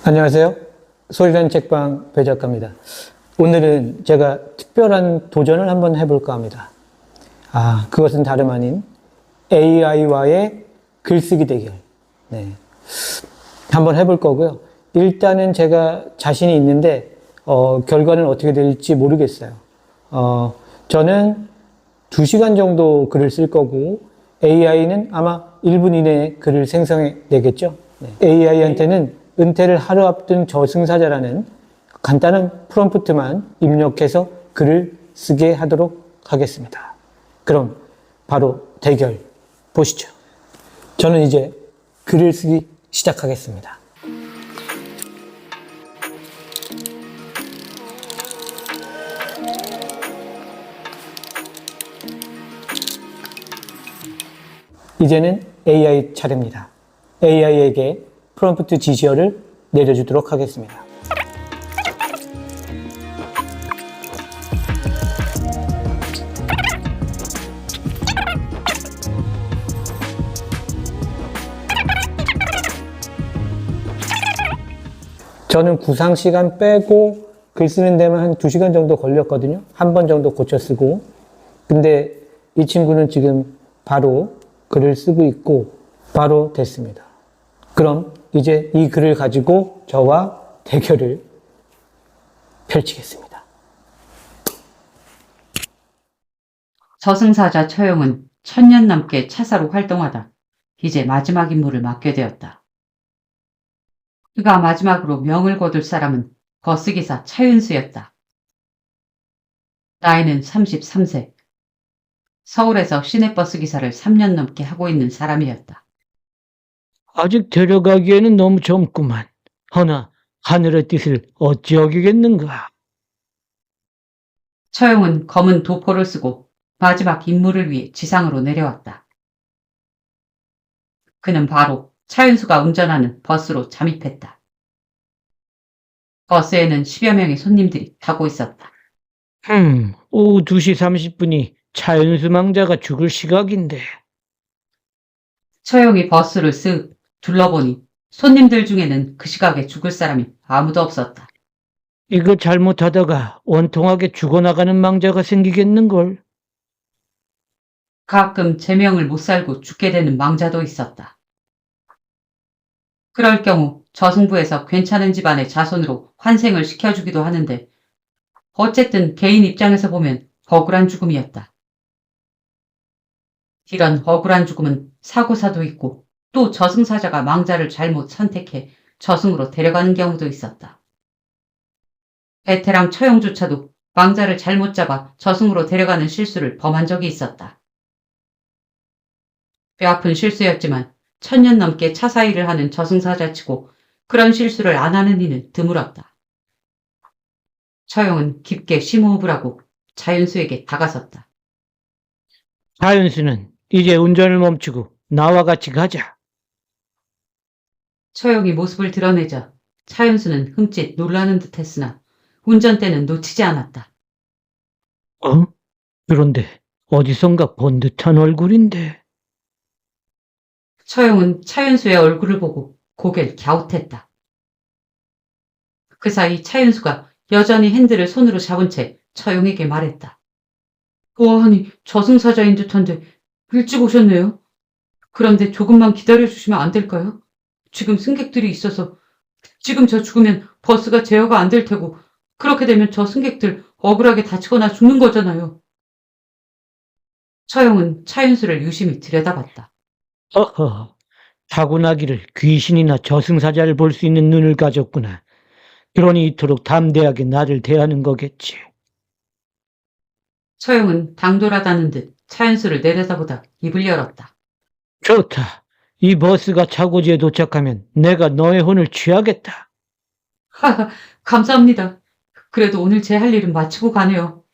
안녕하세요. 소리라는 책방 배 작가입니다. 오늘은 제가 특별한 도전을 한번 해볼까 합니다. 그것은 다름 아닌 AI와의 글쓰기 대결. 네. 한번 해볼 거고요. 일단은 제가 자신이 있는데, 결과는 어떻게 될지 모르겠어요. 저는 2시간 정도 글을 쓸 거고, AI는 아마 1분 이내에 글을 생성해 내겠죠. 네. AI한테는 은퇴를 하루 앞둔 저승사자라는 간단한 프롬프트만 입력해서 글을 쓰게 하도록 하겠습니다. 그럼 바로 대결 보시죠. 저는 이제 글을 쓰기 시작하겠습니다. 이제는 AI 차례입니다. AI에게 프롬프트 지시어를 내려주도록 하겠습니다. 저는 구상 시간 빼고 글 쓰는 데만 한 2시간 정도 걸렸거든요. 한 번 정도 고쳐 쓰고. 근데 이 친구는 지금 바로 글을 쓰고 있고 바로 됐습니다. 그럼 이제 이 글을 가지고 저와 대결을 펼치겠습니다. 저승사자 처용은 1000년 넘게 차사로 활동하다 이제 마지막 임무를 맡게 되었다. 그가 마지막으로 명을 거둘 사람은 버스기사 차윤수였다. 나이는 33세. 서울에서 시내버스 기사를 3년 넘게 하고 있는 사람이었다. 아직 데려가기에는 너무 젊구만. 허나 하늘의 뜻을 어찌 어기겠는가. 처용은 검은 도포를 쓰고 마지막 임무를 위해 지상으로 내려왔다. 그는 바로 차윤수가 운전하는 버스로 잠입했다. 버스에는 10여 명의 손님들이 타고 있었다. 오후 2시 30분이 차윤수 망자가 죽을 시각인데. 처용이 버스를 쓱 둘러보니 손님들 중에는 그 시각에 죽을 사람이 아무도 없었다. 이거 잘못하다가 원통하게 죽어나가는 망자가 생기겠는걸. 가끔 제명을 못 살고 죽게 되는 망자도 있었다. 그럴 경우 저승부에서 괜찮은 집안의 자손으로 환생을 시켜주기도 하는데 어쨌든 개인 입장에서 보면 억울한 죽음이었다. 이런 억울한 죽음은 사고사도 있고 또 저승사자가 망자를 잘못 선택해 저승으로 데려가는 경우도 있었다. 베테랑 처용조차도 망자를 잘못 잡아 저승으로 데려가는 실수를 범한 적이 있었다. 뼈아픈 실수였지만 1000년 넘게 차사일을 하는 저승사자치고 그런 실수를 안 하는 이는 드물었다. 처용은 깊게 심호흡을 하고 차윤수에게 다가섰다. 차윤수는 이제 운전을 멈추고 나와 같이 가자. 처용이 모습을 드러내자 차윤수는 흠칫 놀라는 듯 했으나 운전대는 놓치지 않았다. 그런데 어디선가 본 듯한 얼굴인데. 처용은 차윤수의 얼굴을 보고 고개를 갸웃했다. 그 사이 차윤수가 여전히 핸들을 손으로 잡은 채 처용에게 말했다. 아니, 저승사자인 듯한데 일찍 오셨네요. 그런데 조금만 기다려주시면 안 될까요? 지금 승객들이 있어서 지금 저 죽으면 버스가 제어가 안 될 테고 그렇게 되면 저 승객들 억울하게 다치거나 죽는 거잖아요. 처용은 차윤수를 유심히 들여다봤다. 타고나기를 귀신이나 저승사자를 볼 수 있는 눈을 가졌구나. 그러니 이토록 담대하게 나를 대하는 거겠지. 처용은 당돌하다는 듯 차윤수를 내려다보다 입을 열었다. 좋다. 이 버스가 차고지에 도착하면 내가 너의 혼을 취하겠다. 하하, 감사합니다. 그래도 오늘 제 할 일은 마치고 가네요.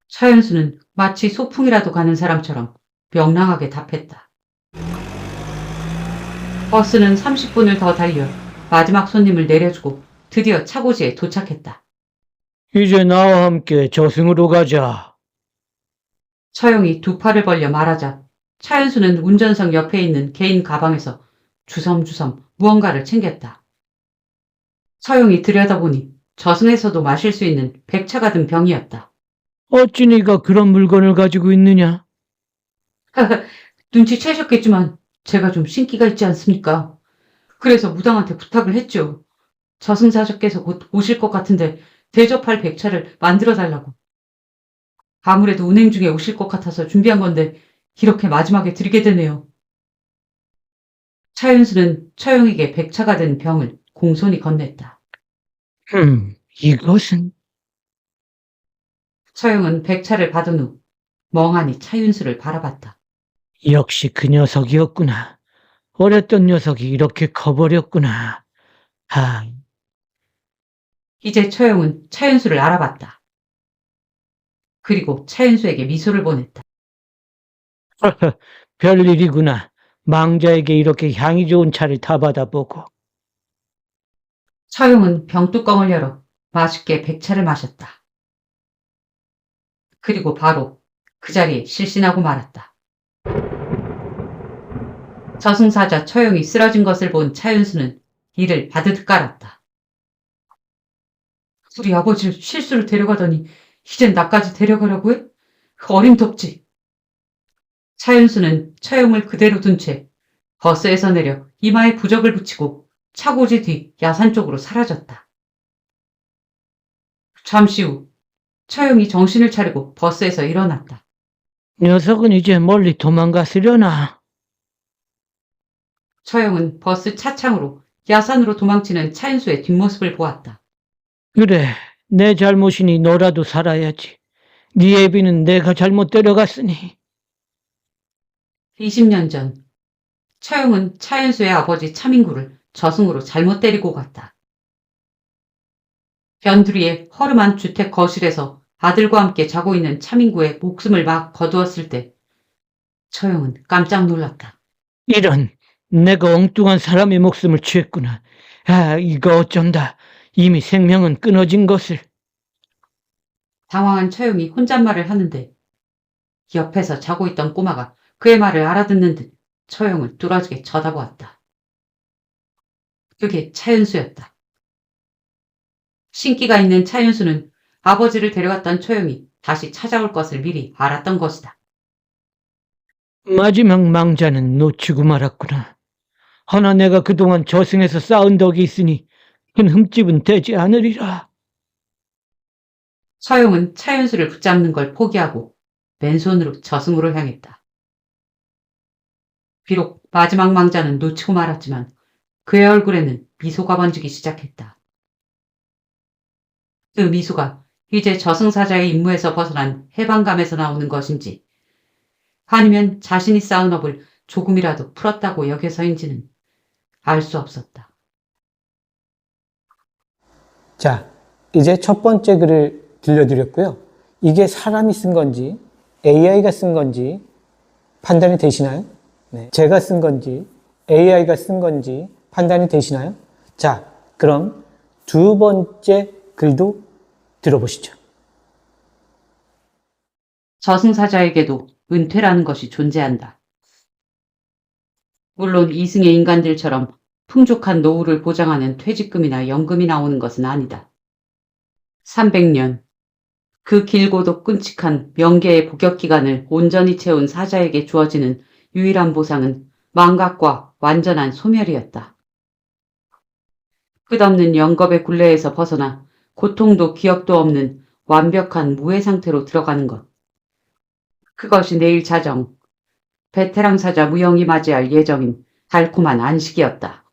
차윤수는 마치 소풍이라도 가는 사람처럼 명랑하게 답했다. 버스는 30분을 더 달려 마지막 손님을 내려주고 드디어 차고지에 도착했다. 이제 나와 함께 저승으로 가자. 처용이 두 팔을 벌려 말하자 차윤수는 운전석 옆에 있는 개인 가방에서 주섬주섬 무언가를 챙겼다. 서영이 들여다보니 저승에서도 마실 수 있는 백차가 든 병이었다. 어찌 네가 그런 물건을 가지고 있느냐? 눈치채셨겠지만 제가 좀 신기가 있지 않습니까? 그래서 무당한테 부탁을 했죠. 저승사자께서 곧 오실 것 같은데 대접할 백차를 만들어 달라고. 아무래도 운행 중에 오실 것 같아서 준비한 건데 이렇게 마지막에 드리게 되네요. 차윤수는 처용에게 백차가 된 병을 공손히 건넸다. 이것은 처용은 백차를 받은 후 멍하니 차윤수를 바라봤다. 역시 그 녀석이었구나. 어렸던 녀석이 이렇게 커버렸구나. 아, 이제 처용은 차윤수를 알아봤다. 그리고 차윤수에게 미소를 보냈다. 별일이구나. 망자에게 이렇게 향이 좋은 차를 타받아 보고. 처용은 병뚜껑을 열어 맛있게 백차를 마셨다. 그리고 바로 그 자리에 실신하고 말았다. 저승사자 처용이 쓰러진 것을 본 차윤수는 이를 바드득 깔았다. 우리 아버지를 실수로 데려가더니 이젠 나까지 데려가려고 해? 어림덥지. 차윤수는 처용을 그대로 둔 채 버스에서 내려 이마에 부적을 붙이고 차고지 뒤 야산 쪽으로 사라졌다. 잠시 후 처용이 정신을 차리고 버스에서 일어났다. 녀석은 이제 멀리 도망갔으려나. 처용은 버스 차창으로 야산으로 도망치는 차윤수의 뒷모습을 보았다. 그래, 내 잘못이니 너라도 살아야지. 네 애비는 내가 잘못 데려갔으니. 20년 전 처용은 차윤수의 아버지 차민구를 저승으로 잘못 데리고 갔다. 변두리의 허름한 주택 거실에서 아들과 함께 자고 있는 차민구의 목숨을 막 거두었을 때 처용은 깜짝 놀랐다. 이런, 내가 엉뚱한 사람의 목숨을 취했구나. 아, 이거 어쩐다. 이미 생명은 끊어진 것을. 당황한 처용이 혼잣말을 하는데 옆에서 자고 있던 꼬마가 그의 말을 알아듣는 듯 처용을 뚫어지게 쳐다보았다. 그게 차윤수였다. 신기가 있는 차윤수는 아버지를 데려갔던 처용이 다시 찾아올 것을 미리 알았던 것이다. 마지막 망자는 놓치고 말았구나. 허나 내가 그동안 저승에서 쌓은 덕이 있으니 큰 흠집은 되지 않으리라. 처용은 차윤수를 붙잡는 걸 포기하고 맨손으로 저승으로 향했다. 비록 마지막 망자는 놓치고 말았지만 그의 얼굴에는 미소가 번지기 시작했다. 그 미소가 이제 저승사자의 임무에서 벗어난 해방감에서 나오는 것인지 아니면 자신이 쌓은 업을 조금이라도 풀었다고 여겨서인지는 알 수 없었다. 자, 이제 첫 번째 글을 들려드렸고요. 이게 사람이 쓴 건지 AI가 쓴 건지 판단이 되시나요? 네. 제가 쓴 건지 AI가 쓴 건지 판단이 되시나요? 자, 그럼 두 번째 글도 들어보시죠. 저승사자에게도 은퇴라는 것이 존재한다. 물론 이승의 인간들처럼 풍족한 노후를 보장하는 퇴직금이나 연금이 나오는 것은 아니다. 300년, 그 길고도 끔찍한 명계의 복역기간을 온전히 채운 사자에게 주어지는 유일한 보상은 망각과 완전한 소멸이었다. 끝없는 영겁의 굴레에서 벗어나 고통도 기억도 없는 완벽한 무해 상태로 들어가는 것. 그것이 내일 자정, 베테랑 사자 무영이 맞이할 예정인 달콤한 안식이었다.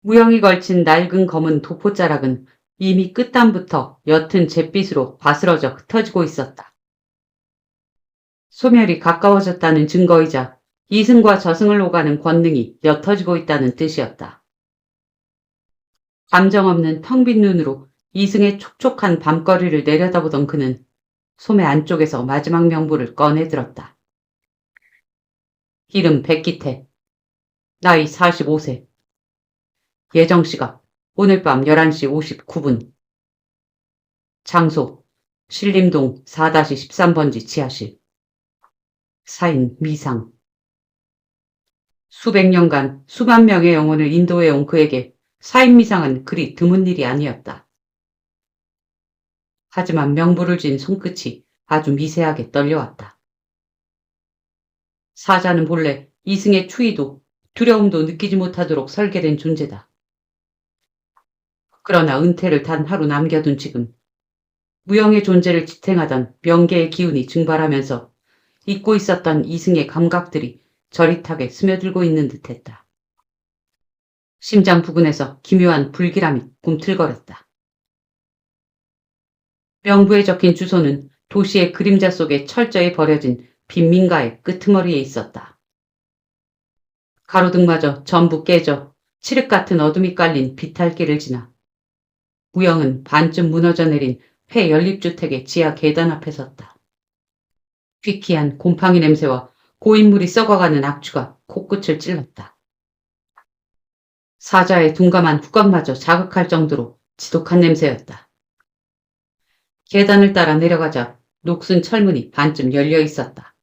무영이 걸친 낡은 검은 도포자락은 이미 끝단부터 옅은 잿빛으로 바스러져 흩어지고 있었다. 소멸이 가까워졌다는 증거이자 이승과 저승을 오가는 권능이 옅어지고 있다는 뜻이었다. 감정 없는 텅 빈 눈으로 이승의 촉촉한 밤거리를 내려다보던 그는 소매 안쪽에서 마지막 명부를 꺼내 들었다. 이름 백기태, 나이 45세, 예정시각 오늘 밤 11시 59분, 장소 신림동 4-13번지 지하실, 사인 미상. 수백 년간 수만 명의 영혼을 인도해온 그에게 사인미상은 그리 드문 일이 아니었다. 하지만 명부를 쥔 손끝이 아주 미세하게 떨려왔다. 사자는 본래 이승의 추위도 두려움도 느끼지 못하도록 설계된 존재다. 그러나 은퇴를 단 하루 남겨둔 지금 무영의 존재를 지탱하던 명계의 기운이 증발하면서 잊고 있었던 이승의 감각들이 저릿하게 스며들고 있는 듯했다. 심장 부근에서 기묘한 불길함이 꿈틀거렸다. 명부에 적힌 주소는 도시의 그림자 속에 철저히 버려진 빈민가의 끄트머리에 있었다. 가로등마저 전부 깨져 칠흑 같은 어둠이 깔린 비탈길을 지나 무영은 반쯤 무너져 내린 폐 연립주택의 지하 계단 앞에 섰다. 귀키한 곰팡이 냄새와 고인물이 썩어가는 악취가 코끝을 찔렀다. 사자의 둔감한 후각마저 자극할 정도로 지독한 냄새였다. 계단을 따라 내려가자 녹슨 철문이 반쯤 열려 있었다.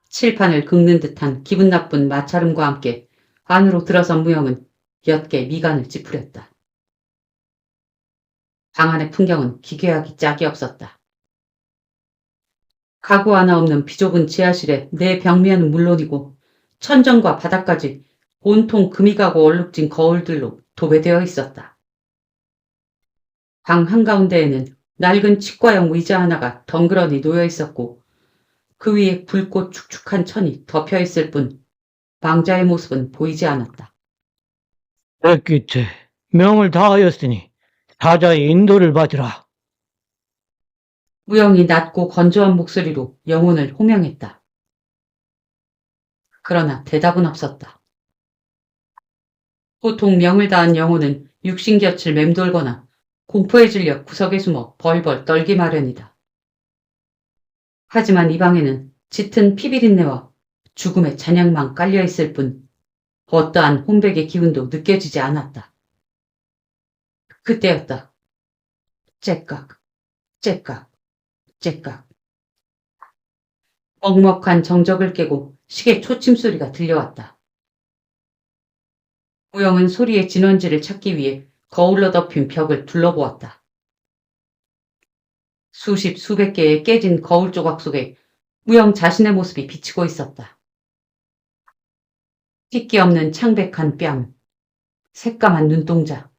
칠판을 긁는 듯한 기분 나쁜 마찰음과 함께 안으로 들어선 무영은 옅게 미간을 찌푸렸다. 방 안의 풍경은 기괴하기 짝이 없었다. 가구 하나 없는 비좁은 지하실에 내 벽면은 물론이고 천정과 바닥까지 온통 금이 가고 얼룩진 거울들로 도배되어 있었다. 방 한가운데에는 낡은 치과형 의자 하나가 덩그러니 놓여 있었고 그 위에 붉고 축축한 천이 덮여 있을 뿐 망자의 모습은 보이지 않았다. 백기태, 명을 다하였으니 사자의 인도를 받으라. 무영이 낮고 건조한 목소리로 영혼을 호명했다. 그러나 대답은 없었다. 보통 명을 다한 영혼은 육신곁을 맴돌거나 공포에 질려 구석에 숨어 벌벌 떨기 마련이다. 하지만 이 방에는 짙은 피비린내와 죽음의 잔향만 깔려있을 뿐 어떠한 혼백의 기운도 느껴지지 않았다. 그때였다. 째깍, 째깍, 째깍. 먹먹한 정적을 깨고 시계 초침 소리가 들려왔다. 무영은 소리의 진원지를 찾기 위해 거울로 덮인 벽을 둘러보았다. 수십 수백 개의 깨진 거울 조각 속에 무영 자신의 모습이 비치고 있었다. 핏기 없는 창백한 뺨, 새까만 눈동자,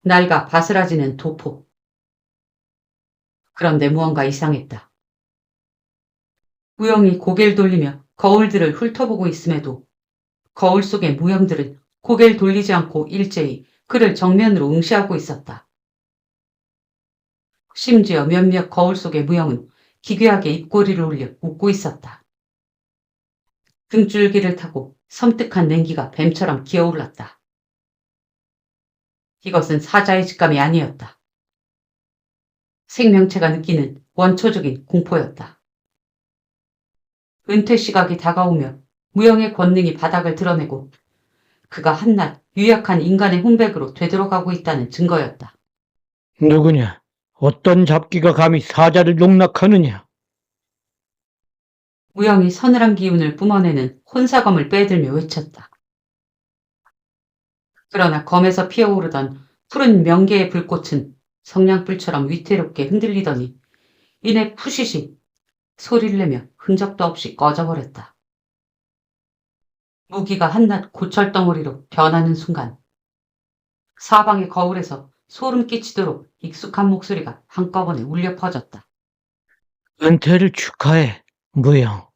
낡아 바스라지는 도포. 그런데 무언가 이상했다. 무영이 고개를 돌리며 거울들을 훑어보고 있음에도 거울 속의 무영들은 고개를 돌리지 않고 일제히 그를 정면으로 응시하고 있었다. 심지어 몇몇 거울 속의 무영은 기괴하게 입꼬리를 올려 웃고 있었다. 등줄기를 타고 섬뜩한 냉기가 뱀처럼 기어올랐다. 이것은 사자의 직감이 아니었다. 생명체가 느끼는 원초적인 공포였다. 은퇴 시각이 다가오며 무영의 권능이 바닥을 드러내고 그가 한낱 유약한 인간의 혼백으로 되돌아가고 있다는 증거였다. 누구냐? 어떤 잡기가 감히 사자를 농락하느냐? 무영이 서늘한 기운을 뿜어내는 혼사검을 빼들며 외쳤다. 그러나 검에서 피어오르던 푸른 명계의 불꽃은 성냥불처럼 위태롭게 흔들리더니 이내 푸시시 소리를 내며 흔적도 없이 꺼져버렸다. 무기가 한낱 고철덩어리로 변하는 순간 사방의 거울에서 소름 끼치도록 익숙한 목소리가 한꺼번에 울려 퍼졌다. 은퇴를 축하해, 무영.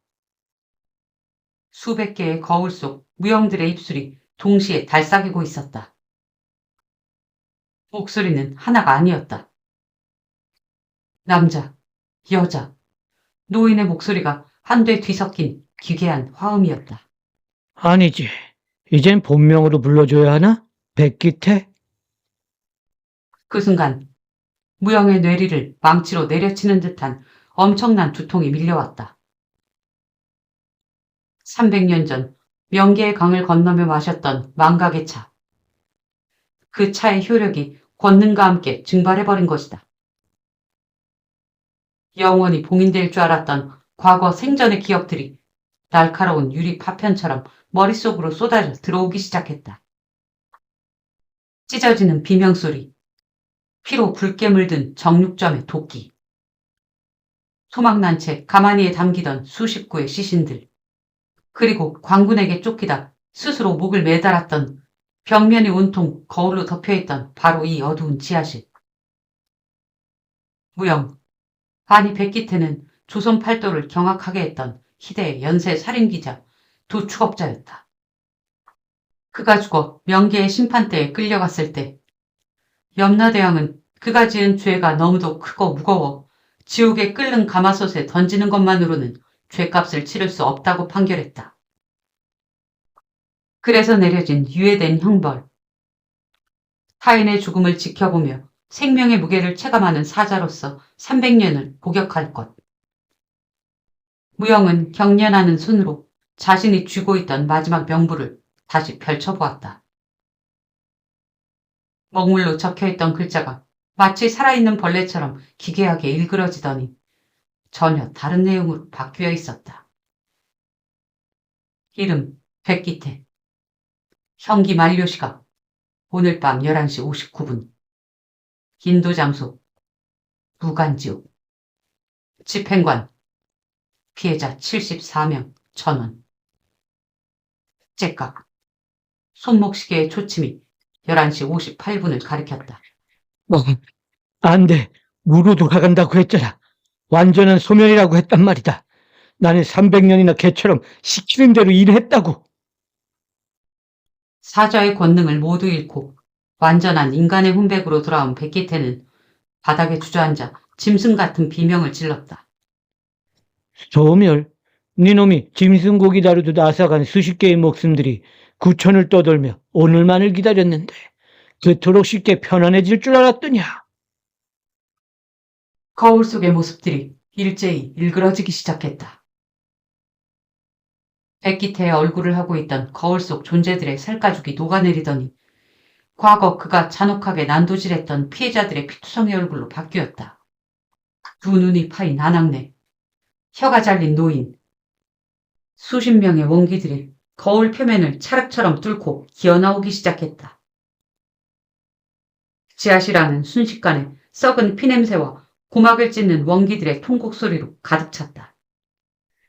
수백 개의 거울 속 무영들의 입술이 동시에 달싹이고 있었다. 목소리는 하나가 아니었다. 남자, 여자, 노인의 목소리가 한데 뒤섞인 기괴한 화음이었다. 아니지. 이젠 본명으로 불러줘야 하나? 백기태? 그 순간 무영의 뇌리를 망치로 내려치는 듯한 엄청난 두통이 밀려왔다. 300년 전 명계의 강을 건너며 마셨던 망각의 차. 그 차의 효력이 권능과 함께 증발해버린 것이다. 영원히 봉인될 줄 알았던 과거 생전의 기억들이 날카로운 유리 파편처럼 머릿속으로 쏟아져 들어오기 시작했다. 찢어지는 비명소리, 피로 붉게 물든 정육점의 도끼, 소망난 채 가마니에 담기던 수십 구의 시신들, 그리고 광군에게 쫓기다 스스로 목을 매달았던 벽면이 온통 거울로 덮여있던 바로 이 어두운 지하실. 무영, 아니 백기태는 조선 팔도를 경악하게 했던 희대의 연쇄 살인기자 두 추격자였다. 그가 죽어 명계의 심판대에 끌려갔을 때 염라대왕은 그가 지은 죄가 너무도 크고 무거워 지옥에 끓는 가마솥에 던지는 것만으로는 죄값을 치를 수 없다고 판결했다. 그래서 내려진 유예된 형벌. 타인의 죽음을 지켜보며 생명의 무게를 체감하는 사자로서 300년을 복역할 것. 무영은 경련하는 손으로 자신이 쥐고 있던 마지막 명부를 다시 펼쳐보았다. 먹물로 적혀있던 글자가 마치 살아있는 벌레처럼 기괴하게 일그러지더니 전혀 다른 내용으로 바뀌어 있었다. 이름 백기태. 형기 만료 시각 오늘 밤 11시 59분. 인도 장소 무간지옥. 집행관 피해자 74명 전원. 째깍. 손목시계의 초침이 11시 58분을 가리켰다. 안 돼. 무로 돌아간다고 했잖아. 완전한 소멸이라고 했단 말이다. 나는 300년이나 걔처럼 시키는 대로 일했다고. 사자의 권능을 모두 잃고 완전한 인간의 훈백으로 돌아온 백기태는 바닥에 주저앉아 짐승 같은 비명을 질렀다. 소멸? 니놈이 짐승 고기 다루듯 앗아간 수십 개의 목숨들이 구천을 떠돌며 오늘만을 기다렸는데 그토록 쉽게 편안해질 줄 알았더냐? 거울 속의 모습들이 일제히 일그러지기 시작했다. 백기태의 얼굴을 하고 있던 거울 속 존재들의 살가죽이 녹아내리더니 과거 그가 잔혹하게 난도질했던 피해자들의 피투성이 얼굴로 바뀌었다. 두 눈이 파인 아낙네, 혀가 잘린 노인, 수십 명의 원기들이 거울 표면을 찰흙처럼 뚫고 기어나오기 시작했다. 지하실 안은 순식간에 썩은 피냄새와 고막을 찢는 원기들의 통곡 소리로 가득 찼다.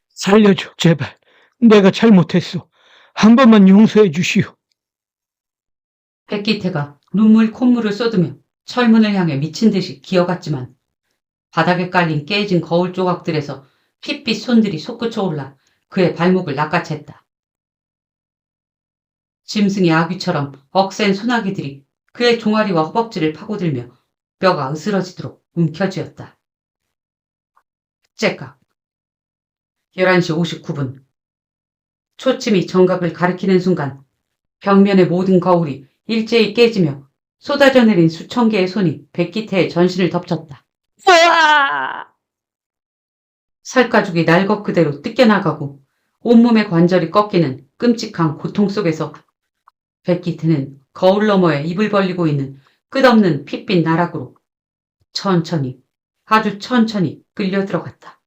살려줘, 제발. 내가 잘못했어. 한 번만 용서해 주시오. 백기태가 눈물 콧물을 쏟으며 철문을 향해 미친 듯이 기어갔지만 바닥에 깔린 깨진 거울 조각들에서 핏빛 손들이 솟구쳐 올라 그의 발목을 낚아챘다. 짐승의 아귀처럼 억센 소나기들이 그의 종아리와 허벅지를 파고들며 뼈가 으스러지도록 움켜쥐었다. 째깍. 11시 59분. 초침이 정각을 가리키는 순간 벽면의 모든 거울이 일제히 깨지며 쏟아져 내린 수천 개의 손이 백기태의 전신을 덮쳤다. 살가죽이 날것 그대로 뜯겨나가고 온몸의 관절이 꺾이는 끔찍한 고통 속에서 백기태는 거울 너머에 입을 벌리고 있는 끝없는 핏빛 나락으로 천천히, 아주 천천히 끌려 들어갔다.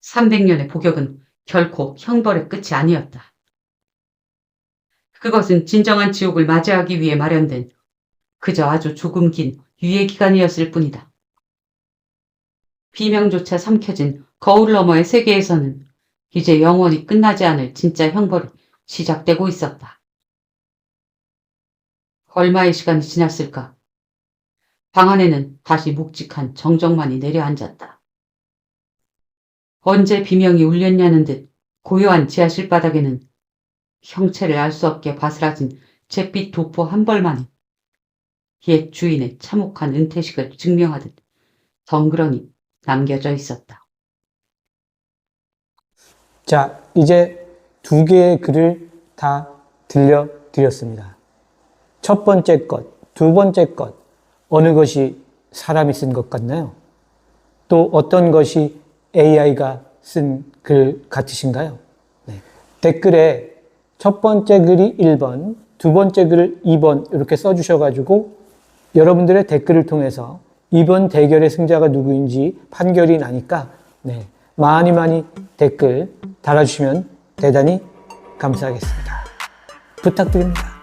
300년의 복역은 결코 형벌의 끝이 아니었다. 그것은 진정한 지옥을 맞이하기 위해 마련된 그저 아주 조금 긴 유예 기간이었을 뿐이다. 비명조차 삼켜진 거울 너머의 세계에서는 이제 영원히 끝나지 않을 진짜 형벌이 시작되고 있었다. 얼마의 시간이 지났을까? 방 안에는 다시 묵직한 정적만이 내려앉았다. 언제 비명이 울렸냐는 듯 고요한 지하실 바닥에는 형체를 알 수 없게 바스라진 잿빛 도포 한 벌만이 옛 주인의 참혹한 은퇴식을 증명하듯 덩그러니 남겨져 있었다. 자, 이제 두 개의 글을 다 들려드렸습니다. 첫 번째 것, 두 번째 것, 어느 것이 사람이 쓴 것 같나요? 또 어떤 것이 AI가 쓴 글 같으신가요? 네. 댓글에 첫 번째 글이 1번, 두 번째 글을 2번 이렇게 써주셔가지고 여러분들의 댓글을 통해서 이번 대결의 승자가 누구인지 판결이 나니까 많이 댓글 달아주시면 대단히 감사하겠습니다. 부탁드립니다.